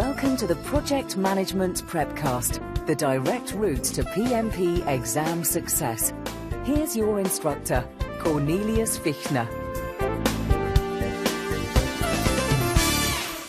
Welcome to the Project Management PrepCast, the direct route to PMP exam success. Here's your instructor, Cornelius Fichtner.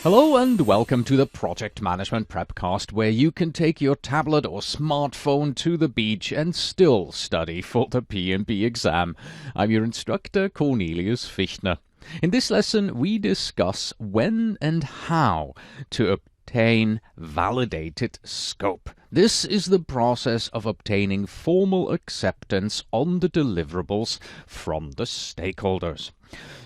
Hello and welcome to the Project Management PrepCast, where you can take your tablet or smartphone to the beach and still study for the PMP exam. I'm your instructor, Cornelius Fichtner. In this lesson, we discuss when and how to obtain validated scope. This is the process of obtaining formal acceptance on the deliverables from the stakeholders.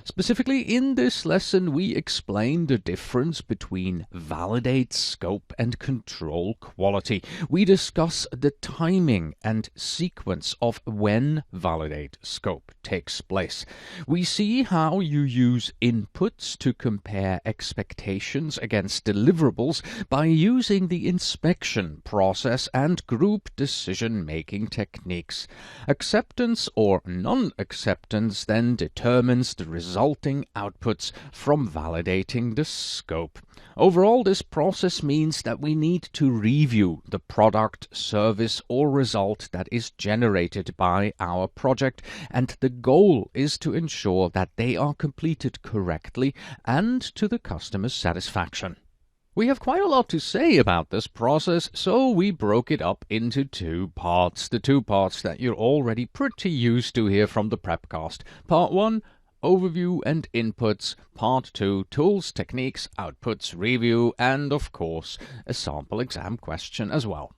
Specifically, in this lesson, we explain the difference between validate scope and control quality. We discuss the timing and sequence of when validate scope takes place. We see how you use inputs to compare expectations against deliverables by using the inspection process and group decision-making techniques. Acceptance or non-acceptance then determines the resulting outputs from validating the scope. Overall, this process means that we need to review the product, service, or result that is generated by our project, and the goal is to ensure that they are completed correctly and to the customer's satisfaction. We have quite a lot to say about this process, so we broke it up into two parts. The two parts that you're already pretty used to here from the PrepCast. Part 1, Overview and Inputs. Part 2, Tools, Techniques, Outputs, Review, and of course, a sample exam question as well.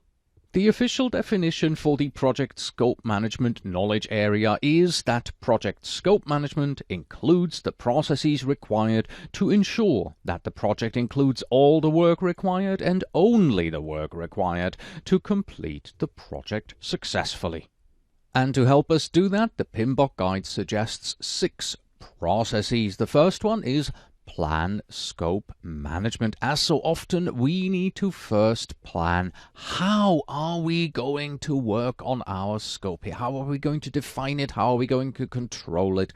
The official definition for the project scope management knowledge area is that project scope management includes the processes required to ensure that the project includes all the work required and only the work required to complete the project successfully. And to help us do that, the PMBOK guide suggests 6 processes. The first one is plan scope management. As so often, we need to first plan how are we going to work on our scope here? How are we going to define it? How are we going to control it?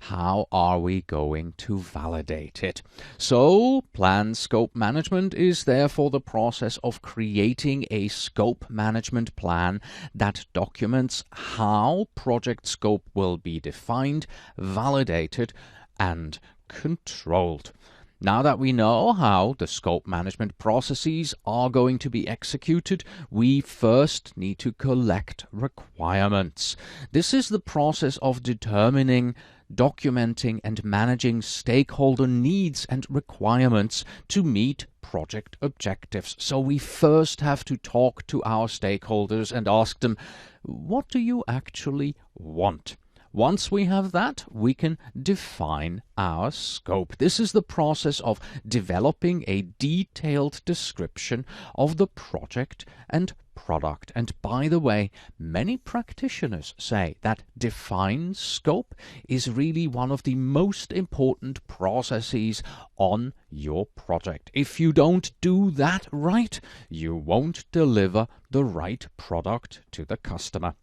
How are we going to validate it? So, plan scope management is therefore the process of creating a scope management plan that documents how project scope will be defined, validated, and controlled. Now that we know how the scope management processes are going to be executed, we first need to collect requirements. This is the process of determining, documenting, and managing stakeholder needs and requirements to meet project objectives. So we first have to talk to our stakeholders and ask them, what do you actually want? Once we have that, we can define our scope. This is the process of developing a detailed description of the project and product. And by the way, many practitioners say that defined scope is really one of the most important processes on your project. If you don't do that right, you won't deliver the right product to the customer.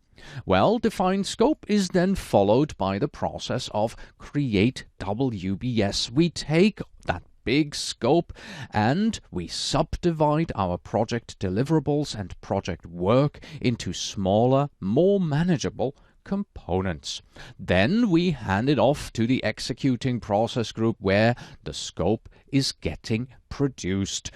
Well, defined scope is then followed by the process of create WBS. We take that big scope and we subdivide our project deliverables and project work into smaller, more manageable components. Then we hand it off to the executing process group where the scope is getting produced.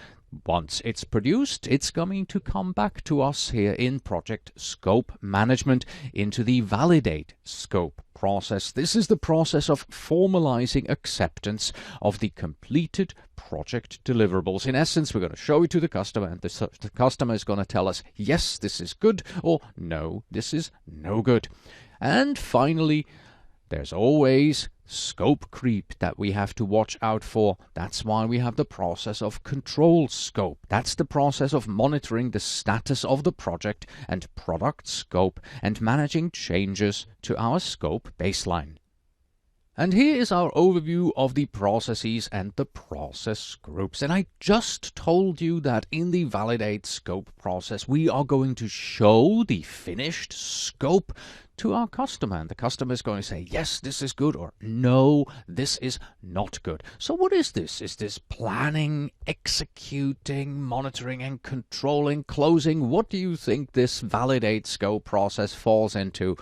Once it's produced, it's going to come back to us here in project scope management into the validate scope process. This is the process of formalizing acceptance of the completed project deliverables. In essence, we're going to show it to the customer, and the customer is going to tell us, yes, this is good, or no, this is no good. And finally, there's always scope creep that we have to watch out for. That's why we have the process of control scope. That's the process of monitoring the status of the project and product scope and managing changes to our scope baseline. And here is our overview of the processes and the process groups. And I just told you that in the validate scope process, we are going to show the finished scope to our customer. And the customer is going to say, yes, this is good, or no, this is not good. So what is this? Is this planning, executing, monitoring and controlling, closing? What do you think this validate scope process falls into?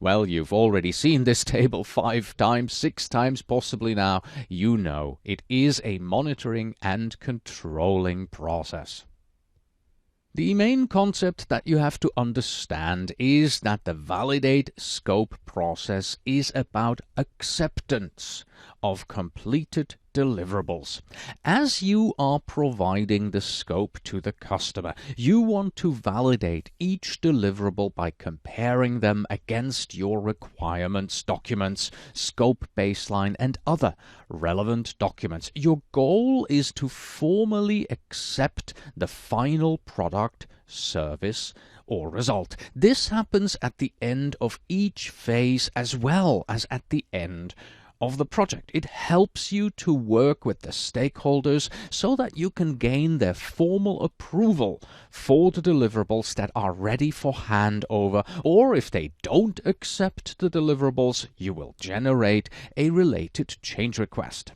Well, you've already seen this table 5 times, 6 times possibly now. You know it is a monitoring and controlling process. The main concept that you have to understand is that the validate scope process is about acceptance of completed deliverables. As you are providing the scope to the customer, you want to validate each deliverable by comparing them against your requirements, documents, scope baseline, and other relevant documents. Your goal is to formally accept the final product, service, or result. This happens at the end of each phase as well as at the end of the project. It helps you to work with the stakeholders so that you can gain their formal approval for the deliverables that are ready for handover, or if they don't accept the deliverables, you will generate a related change request.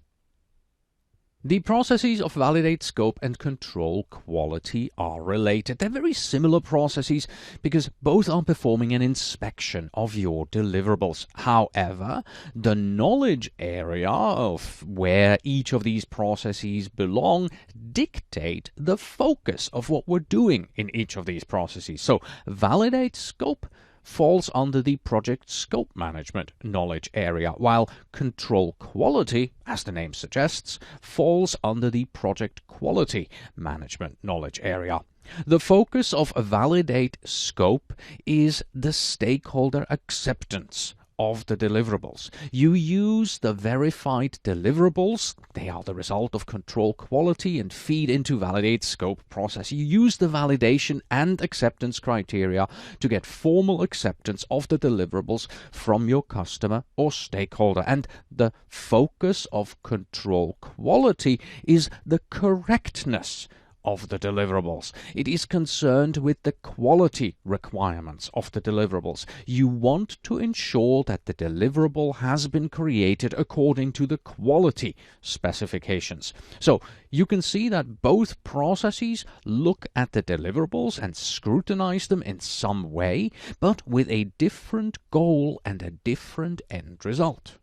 The processes of validate scope and control quality are related. They're very similar processes because both are performing an inspection of your deliverables. However, the knowledge area of where each of these processes belong dictate the focus of what we're doing in each of these processes. So, validate scope falls under the project scope management knowledge area, while control quality, as the name suggests, falls under the project quality management knowledge area. The focus of validate scope is the stakeholder acceptance of the deliverables. You use the verified deliverables, they are the result of control quality and feed into validate scope process. You use the validation and acceptance criteria to get formal acceptance of the deliverables from your customer or stakeholder. And the focus of control quality is the correctness of the deliverables. It is concerned with the quality requirements of the deliverables. You want to ensure that the deliverable has been created according to the quality specifications. So you can see that both processes look at the deliverables and scrutinize them in some way, but with a different goal and a different end result.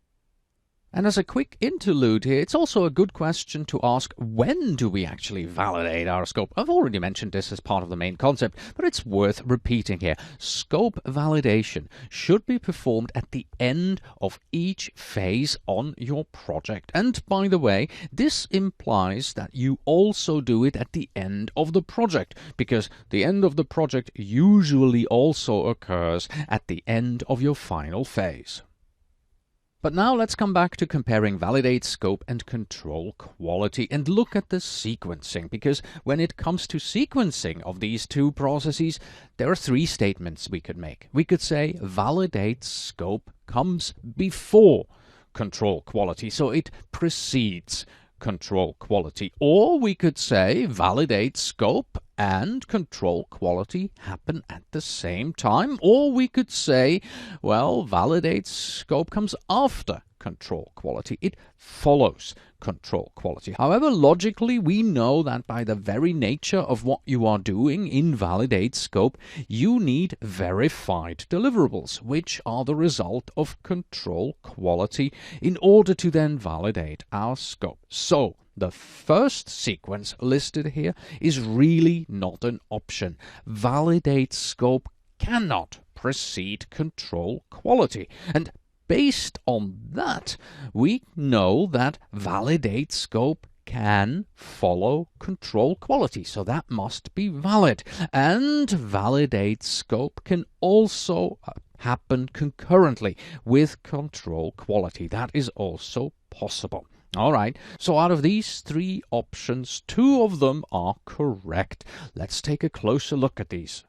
And as a quick interlude here, it's also a good question to ask, when do we actually validate our scope? I've already mentioned this as part of the main concept, but it's worth repeating here. Scope validation should be performed at the end of each phase on your project. And by the way, this implies that you also do it at the end of the project, because the end of the project usually also occurs at the end of your final phase. But now let's come back to comparing validate scope and control quality and look at the sequencing, because when it comes to sequencing of these two processes, there are 3 statements we could make. We could say validate scope comes before control quality, so it precedes control quality. Or we could say validate scope and control quality happen at the same time. Or we could say, well, validate scope comes after control quality. It follows control quality. However, logically, we know that by the very nature of what you are doing in validate scope, you need verified deliverables, which are the result of control quality, in order to then validate our scope. So, the first sequence listed here is really not an option. Validate scope cannot precede control quality. And based on that, we know that validate scope can follow control quality, so that must be valid. And validate scope can also happen concurrently with control quality. That is also possible. All right, so out of these 3 options, 2 of them are correct. Let's take a closer look at these.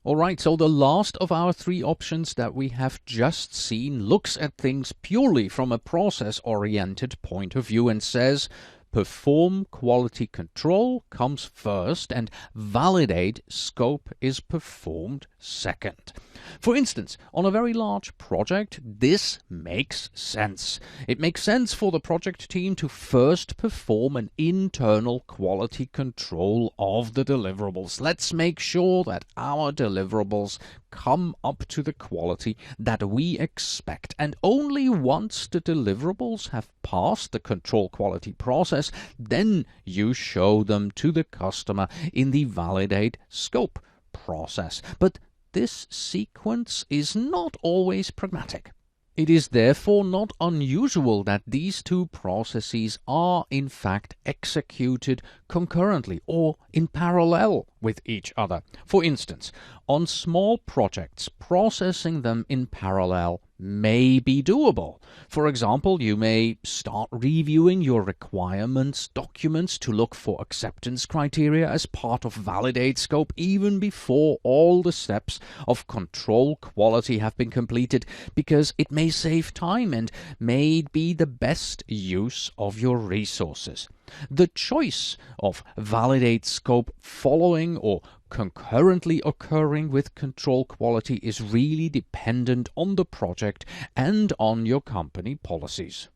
Alright, so the last of our three options that we have just seen looks at things purely from a process-oriented point of view and says, perform quality control comes first and validate scope is performed second. For instance, on a very large project, this makes sense. It makes sense for the project team to first perform an internal quality control of the deliverables. Let's make sure that our deliverables come up to the quality that we expect. And only once the deliverables have passed the control quality process, then you show them to the customer in the validate scope process. But this sequence is not always pragmatic. It is therefore not unusual that these two processes are in fact executed concurrently or in parallel with each other. For instance, on small projects, processing them in parallel may be doable. For example, you may start reviewing your requirements documents to look for acceptance criteria as part of validate scope even before all the steps of control quality have been completed, because it may save time and may be the best use of your resources. The choice of validate scope following or concurrently occurring with control quality is really dependent on the project and on your company policies.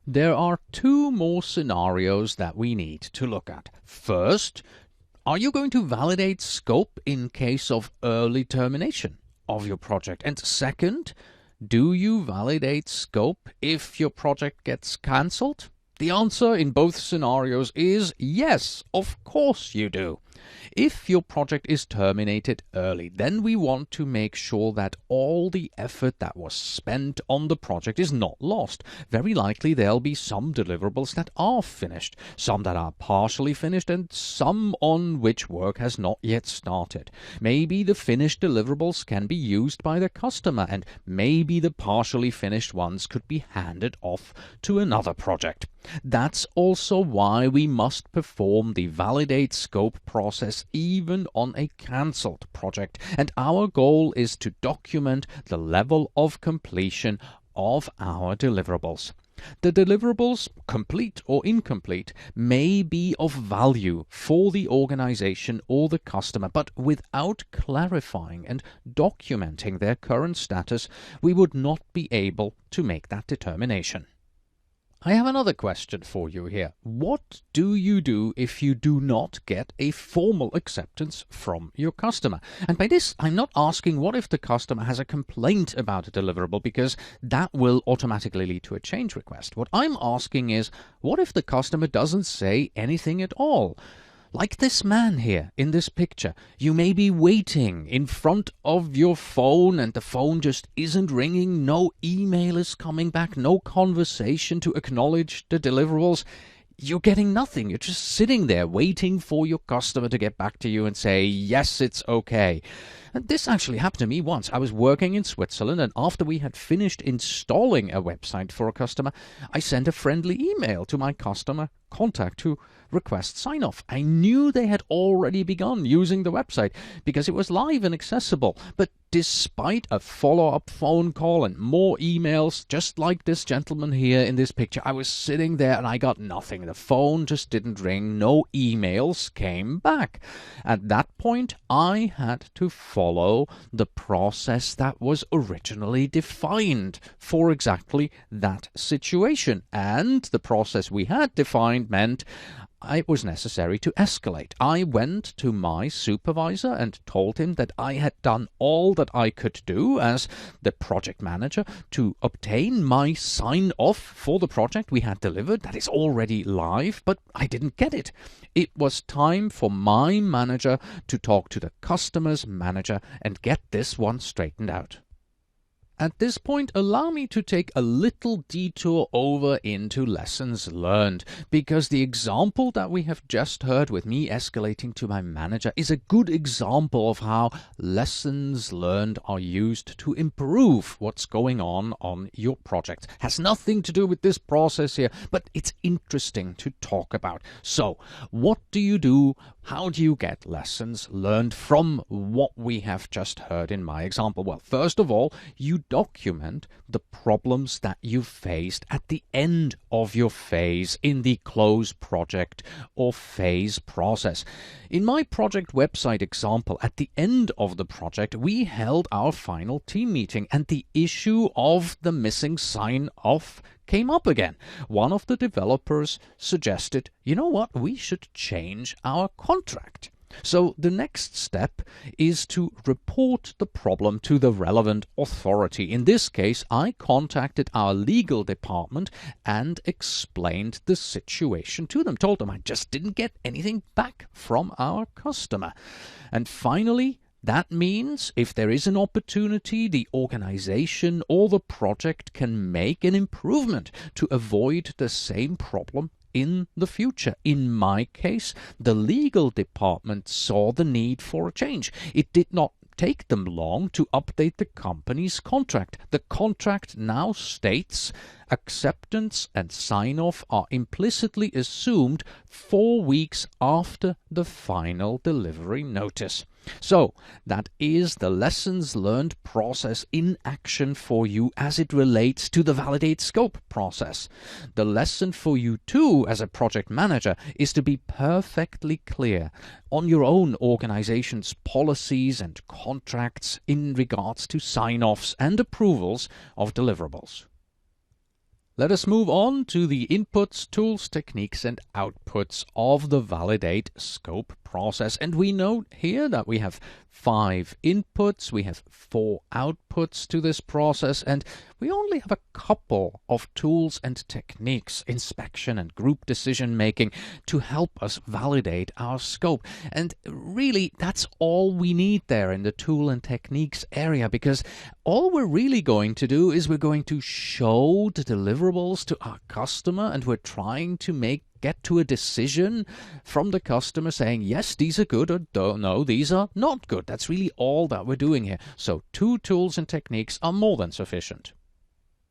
There are two more scenarios that we need to look at. First, are you going to validate scope in case of early termination of your project? And second, do you validate scope if your project gets cancelled? The answer in both scenarios is yes, of course you do. If your project is terminated early, then we want to make sure that all the effort that was spent on the project is not lost. Very likely there'll be some deliverables that are finished, some that are partially finished, and some on which work has not yet started. Maybe the finished deliverables can be used by the customer, and maybe the partially finished ones could be handed off to another project. That's also why we must perform the validate scope process even on a cancelled project, and our goal is to document the level of completion of our deliverables. The deliverables, complete or incomplete, may be of value for the organization or the customer, but without clarifying and documenting their current status, we would not be able to make that determination. I have another question for you here. What do you do if you do not get a formal acceptance from your customer? And by this, I'm not asking what if the customer has a complaint about a deliverable, because that will automatically lead to a change request. What I'm asking is, what if the customer doesn't say anything at all? Like this man here in this picture, you may be waiting in front of your phone and the phone just isn't ringing, no email is coming back, no conversation to acknowledge the deliverables. You're getting nothing. You're just sitting there waiting for your customer to get back to you and say, yes, it's okay. And this actually happened to me once. I was working in Switzerland, and after we had finished installing a website for a customer, I sent a friendly email to my customer contact to request sign-off. I knew they had already begun using the website because it was live and accessible, but despite a follow-up phone call and more emails, just like this gentleman here in this picture, I was sitting there and I got nothing. The phone just didn't ring, no emails came back. At that point, I had to follow the process that was originally defined for exactly that situation, and the process we had defined meant it was necessary to escalate. I went to my supervisor and told him that I had done all that I could do as the project manager to obtain my sign-off for the project we had delivered that is already live, but I didn't get it. It was time for my manager to talk to the customer's manager and get this one straightened out. At this point, allow me to take a little detour over into lessons learned, because the example that we have just heard with me escalating to my manager is a good example of how lessons learned are used to improve what's going on your project. Has nothing to do with this process here, but it's interesting to talk about. So, what do you do? How do you get lessons learned from what we have just heard in my example? Well, first of all, you document the problems that you faced at the end of your phase in the close project or phase process. In my project website example, at the end of the project, we held our final team meeting, and the issue of the missing sign-off came up again. One of the developers suggested, you know what, we should change our contract. So the next step is to report the problem to the relevant authority. In this case, I contacted our legal department and explained the situation to them. Told them I just didn't get anything back from our customer. And finally, that means if there is an opportunity, the organization or the project can make an improvement to avoid the same problem in the future. In my case, the legal department saw the need for a change. It did not take them long to update the company's contract. The contract now states acceptance and sign-off are implicitly assumed 4 weeks after the final delivery notice. So, that is the lessons learned process in action for you as it relates to the validate scope process. The lesson for you too as a project manager is to be perfectly clear on your own organization's policies and contracts in regards to sign-offs and approvals of deliverables. Let us move on to the inputs, tools, techniques, and outputs of the validate scope process. And we note here that we have 5 inputs, we have 4 outputs to this process, and we only have a couple of tools and techniques, inspection and group decision making, to help us validate our scope. And really, that's all we need there in the tool and techniques area, because all we're really going to do is we're going to show the deliverables to our customer, and we're trying to get to a decision from the customer saying, yes, these are good, or no, these are not good. That's really all that we're doing here. So 2 tools and techniques are more than sufficient.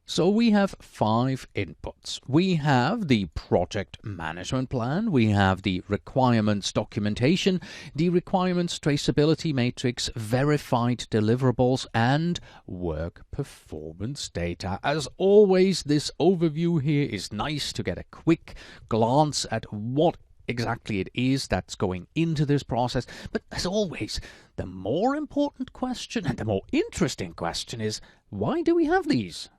So we have 5 inputs. We have the project management plan, we have the requirements documentation, the requirements traceability matrix, verified deliverables, and work performance data. As always, this overview here is nice to get a quick glance at what exactly it is that's going into this process. But as always, the more important question and the more interesting question is, why do we have these?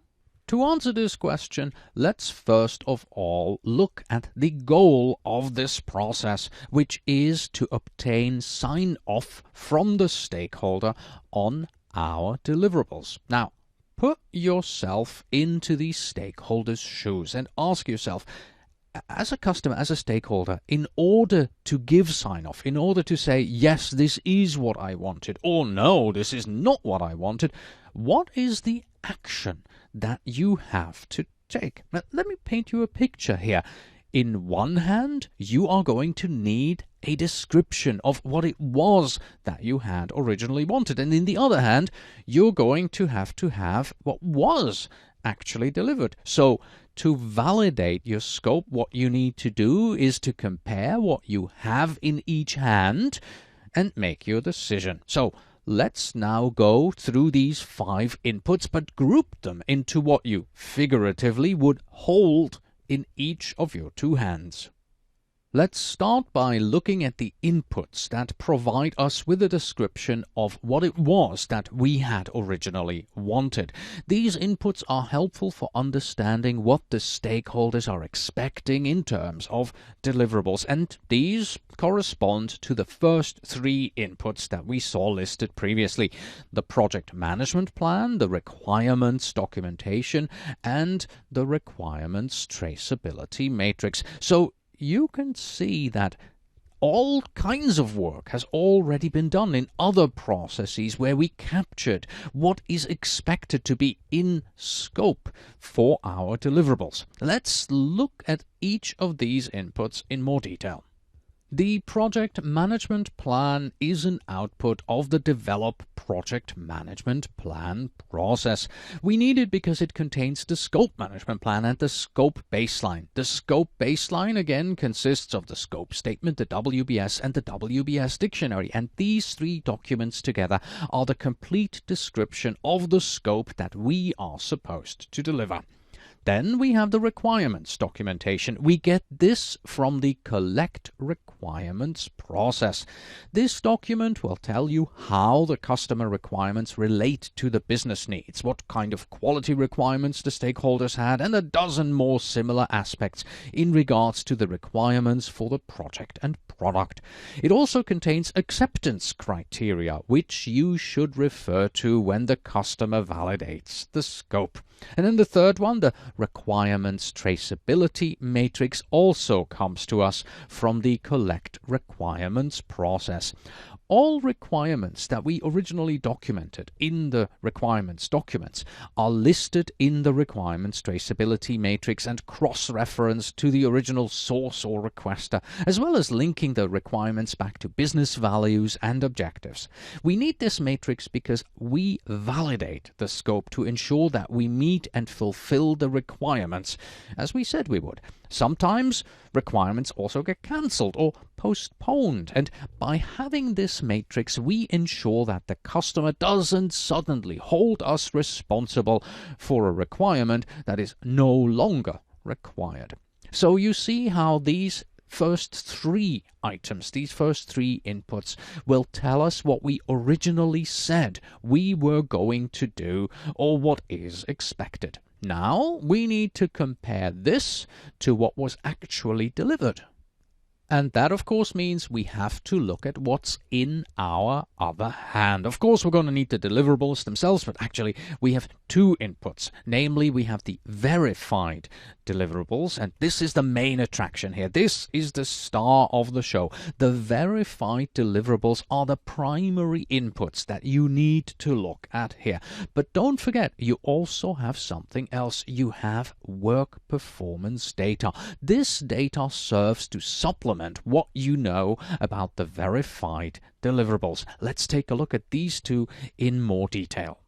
To answer this question, let's first of all look at the goal of this process, which is to obtain sign-off from the stakeholder on our deliverables. Now, put yourself into the stakeholder's shoes and ask yourself, as a customer, as a stakeholder, in order to give sign-off, in order to say, yes, this is what I wanted, or no, this is not what I wanted, what is the action that you have to take? Now, let me paint you a picture here. In one hand, you are going to need a description of what it was that you had originally wanted. And in the other hand, you're going to have what was actually delivered. So, to validate your scope, what you need to do is to compare what you have in each hand and make your decision. So, let's now go through these 5 inputs, but group them into what you figuratively would hold in each of your 2 hands. Let's start by looking at the inputs that provide us with a description of what it was that we had originally wanted. These inputs are helpful for understanding what the stakeholders are expecting in terms of deliverables, and these correspond to the first 3 inputs that we saw listed previously: the project management plan, the requirements documentation, and the requirements traceability matrix. So you can see that all kinds of work has already been done in other processes where we captured what is expected to be in scope for our deliverables. Let's look at each of these inputs in more detail. The project management plan is an output of the develop project management plan process. We need it because it contains the scope management plan and the scope baseline. The scope baseline again consists of the scope statement, the WBS and the WBS dictionary, and these three documents together are the complete description of the scope that we are supposed to deliver. Then we have the requirements documentation. We get this from the collect requirements process. This document will tell you how the customer requirements relate to the business needs, what kind of quality requirements the stakeholders had, and a dozen more similar aspects in regards to the requirements for the project and product. It also contains acceptance criteria, which you should refer to when the customer validates the scope. And then the third one, the requirements traceability matrix, also comes to us from the collect requirements process. All requirements that we originally documented in the requirements documents are listed in the requirements traceability matrix and cross-referenced to the original source or requester, as well as linking the requirements back to business values and objectives. We need this matrix because we validate the scope to ensure that we meet and fulfill the requirements, as we said we would. Sometimes requirements also get cancelled or postponed, and by having this matrix we ensure that the customer doesn't suddenly hold us responsible for a requirement that is no longer required. So you see how these first three items, these first three inputs, will tell us what we originally said we were going to do or what is expected. Now we need to compare this to what was actually delivered. And that, of course, means we have to look at what's in our other hand. Of course, we're going to need the deliverables themselves, but actually we have two inputs. Namely, we have the verified deliverables, and this is the main attraction here. This is the star of the show. The verified deliverables are the primary inputs that you need to look at here. But don't forget, you also have something else. You have work performance data. This data serves to supplement what you know about the verified deliverables. Let's take a look at these two in more detail.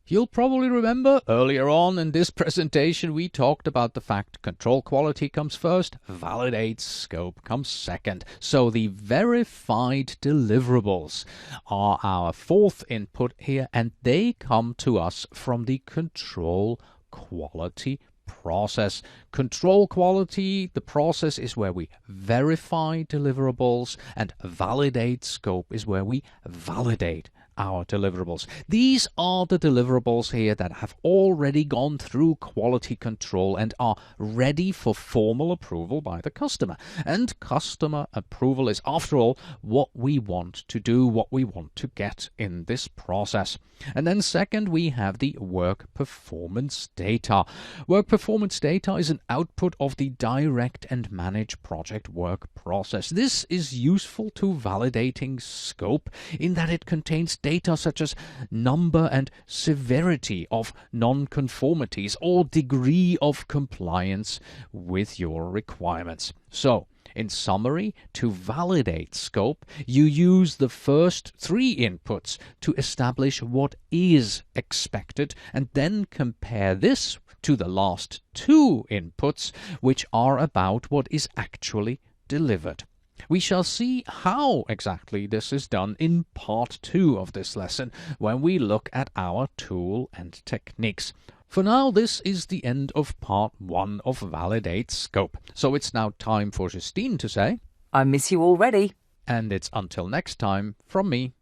You'll probably remember earlier on in this presentation we talked about the fact control quality comes first, validate scope comes second. So the verified deliverables are our fourth input here, and they come to us from the control quality process. Control quality, the process, is where we verify deliverables, and validate scope is where we validate our deliverables. These are the deliverables here that have already gone through quality control and are ready for formal approval by the customer. And customer approval is, after all, what we want to do, what we want to get in this process. And then second, we have the work performance data. Work performance data is an output of the direct and manage project work process. This is useful to validating scope in that it contains data such as number and severity of non-conformities or degree of compliance with your requirements. So, in summary, to validate scope, you use the first three inputs to establish what is expected, and then compare this to the last two inputs, which are about what is actually delivered. We shall see how exactly this is done in part 2 of this lesson, when we look at our tool and techniques. For now, this is the end of part 1 of Validate Scope. So it's now time for Justine to say, I miss you already. And it's until next time from me.